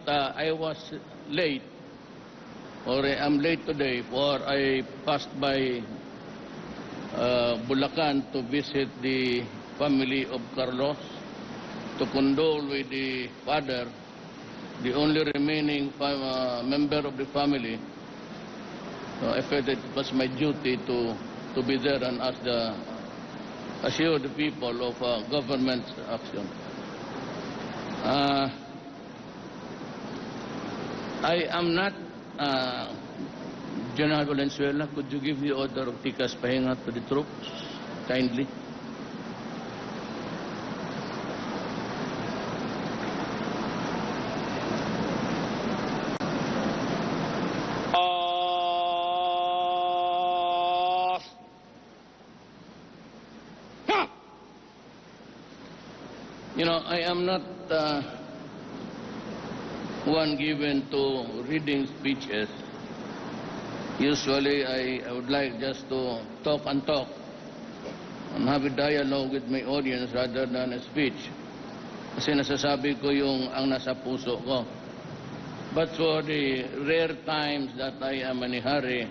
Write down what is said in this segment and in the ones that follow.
I was late, or I'm late today, for I passed by Bulacan to visit the family of Carlos, to condole with the father, the only remaining member of the family. I felt it was my duty to be there and assure the people of government action. I am not General Valenzuela. Could you give the order of Tikas Pahinga to the troops, kindly? You know, I am not one given to reading speeches. Usually, I would like just to talk and have a dialogue with my audience rather than a speech. Kasi nasasabi ko yung ang nasa puso ko. But for the rare times that I am in a hurry,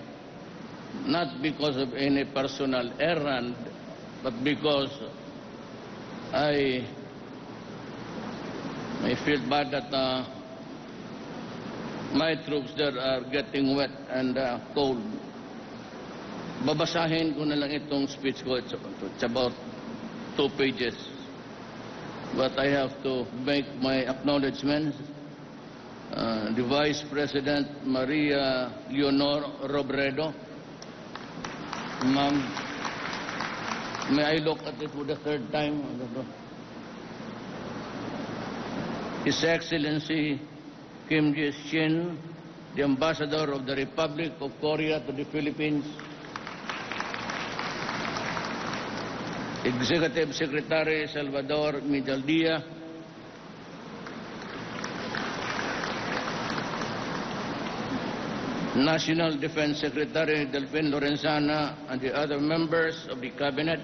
not because of any personal errand, but because I feel bad that my troops there are getting wet and cold. Babasahin ko na lang itong speech ko. It's about 2 pages. But I have to make my acknowledgements. The Vice President, Maria Leonor Robredo. Ma'am, may I look at it for the 3rd time? His Excellency Kim Ji-shin, the Ambassador of the Republic of Korea to the Philippines, Executive Secretary Salvador Midaldia, National Defense Secretary Delfin Lorenzana, and the other members of the Cabinet,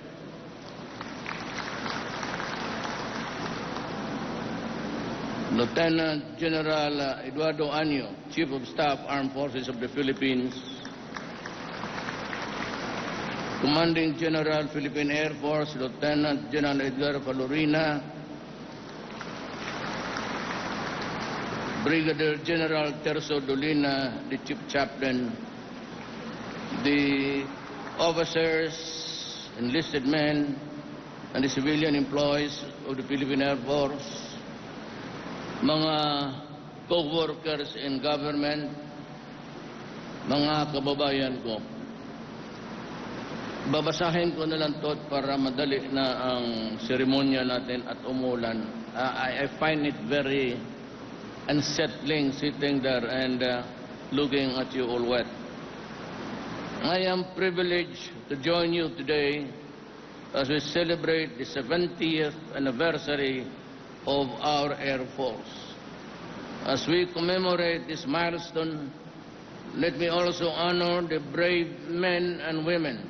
Lieutenant General Eduardo Año, Chief of Staff, Armed Forces of the Philippines, Commanding General Philippine Air Force, Lieutenant General Edgar Fallorina, Brigadier General Terso Dolina, the Chief Chaplain, the officers, enlisted men, and the civilian employees of the Philippine Air Force, mga co-workers in government, mga kababayan ko. Babasahin ko na lang to para madali na ang seremonya natin at umulan. I find it very unsettling sitting there and looking at you all wet. I am privileged to join you today as we celebrate the 70th anniversary of our Air Force. As we commemorate this milestone, let me also honor the brave men and women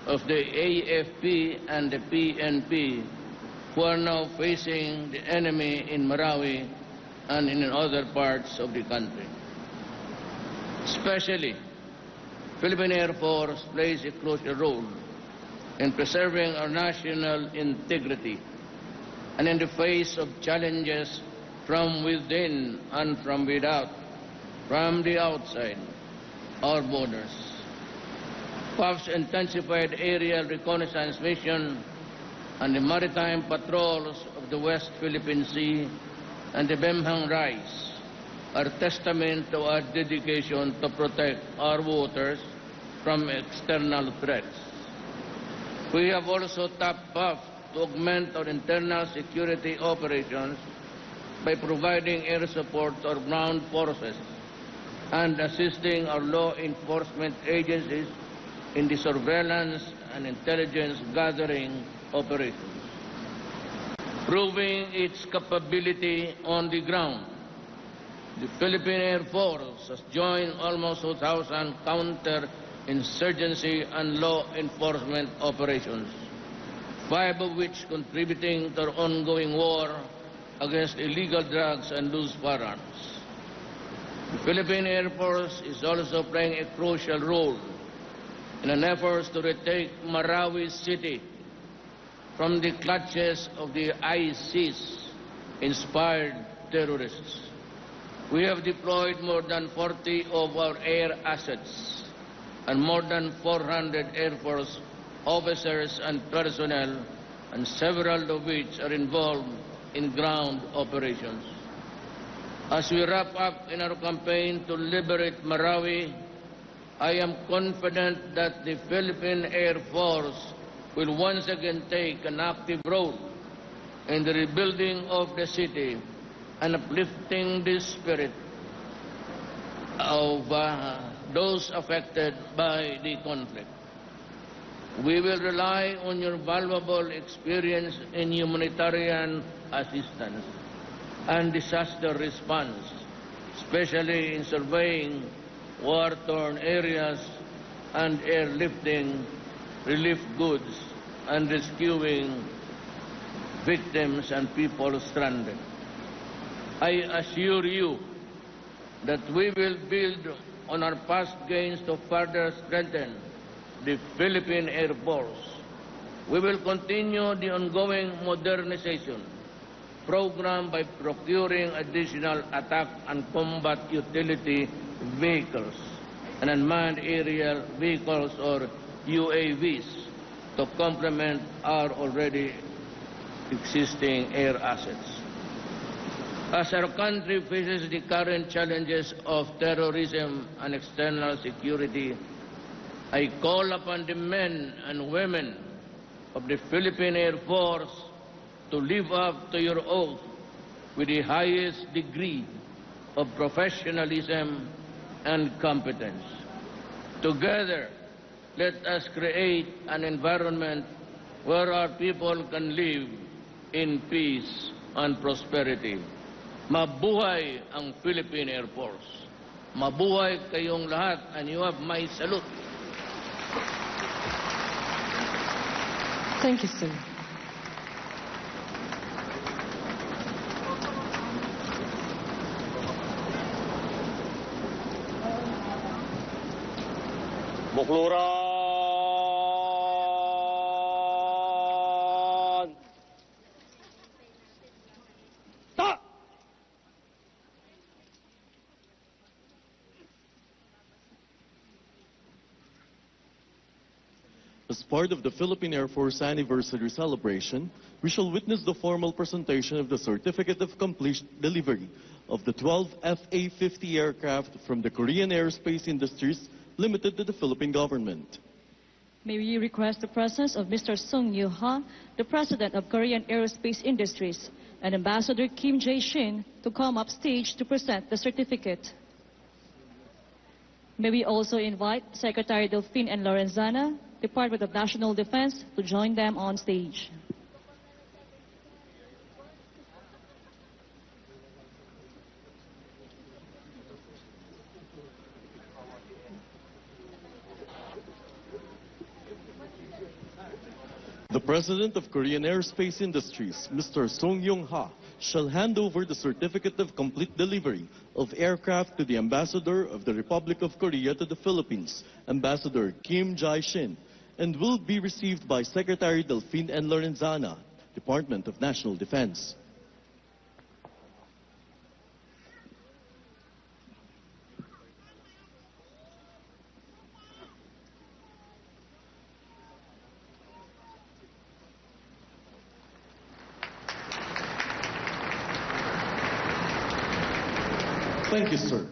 of the AFP and the PNP who are now facing the enemy in Marawi and in other parts of the country. Especially, Philippine Air Force plays a crucial role in preserving our national integrity and in the face of challenges from within and from without, from the outside, our borders. PAF's intensified aerial reconnaissance mission and the maritime patrols of the West Philippine Sea and the Bemhang Rise are testament to our dedication to protect our waters from external threats. We have also tapped PAF to augment our internal security operations by providing air support to our ground forces and assisting our law enforcement agencies in the surveillance and intelligence gathering operations. Proving its capability on the ground, the Philippine Air Force has joined almost 2,000 counter-insurgency and law enforcement operations, 5 of which contributing to our ongoing war against illegal drugs and loose firearms. The Philippine Air Force is also playing a crucial role in an effort to retake Marawi City from the clutches of the ISIS-inspired terrorists. We have deployed more than 40 of our air assets and more than 400 Air Force officers and personnel, and several of which are involved in ground operations. As we wrap up in our campaign to liberate Marawi, I am confident that the Philippine Air Force will once again take an active role in the rebuilding of the city and uplifting the spirit of those affected by the conflict. We will rely on your valuable experience in humanitarian assistance and disaster response, especially in surveying war-torn areas and airlifting relief goods and rescuing victims and people stranded. I assure you that we will build on our past gains to further strengthen the Philippine Air Force. We will continue the ongoing modernization program by procuring additional attack and combat utility vehicles and unmanned aerial vehicles or UAVs to complement our already existing air assets. As our country faces the current challenges of terrorism and external security, I call upon the men and women of the Philippine Air Force to live up to your oath with the highest degree of professionalism and competence. Together, let us create an environment where our people can live in peace and prosperity. Mabuhay ang Philippine Air Force. Mabuhay kayong lahat, and you have my salute. Thank you, sir. Bukluran! Ta! As part of the Philippine Air Force anniversary celebration, we shall witness the formal presentation of the Certificate of Complete Delivery of the 12 FA-50 aircraft from the Korean Aerospace Industries Limited to the Philippine government. May we request the presence of Mr. Sung Yoo-ha, the President of Korean Aerospace Industries, and Ambassador Kim Jae-shin to come up stage to present the certificate. May we also invite Secretary Delphine and Lorenzana, Department of National Defense, to join them on stage. The President of Korean Aerospace Industries, Mr. Sung Yong-ha, shall hand over the Certificate of Complete Delivery of aircraft to the Ambassador of the Republic of Korea to the Philippines, Ambassador Kim Jae-shin, and will be received by Secretary Delphine N. Lorenzana, Department of National Defense. Thank you, sir.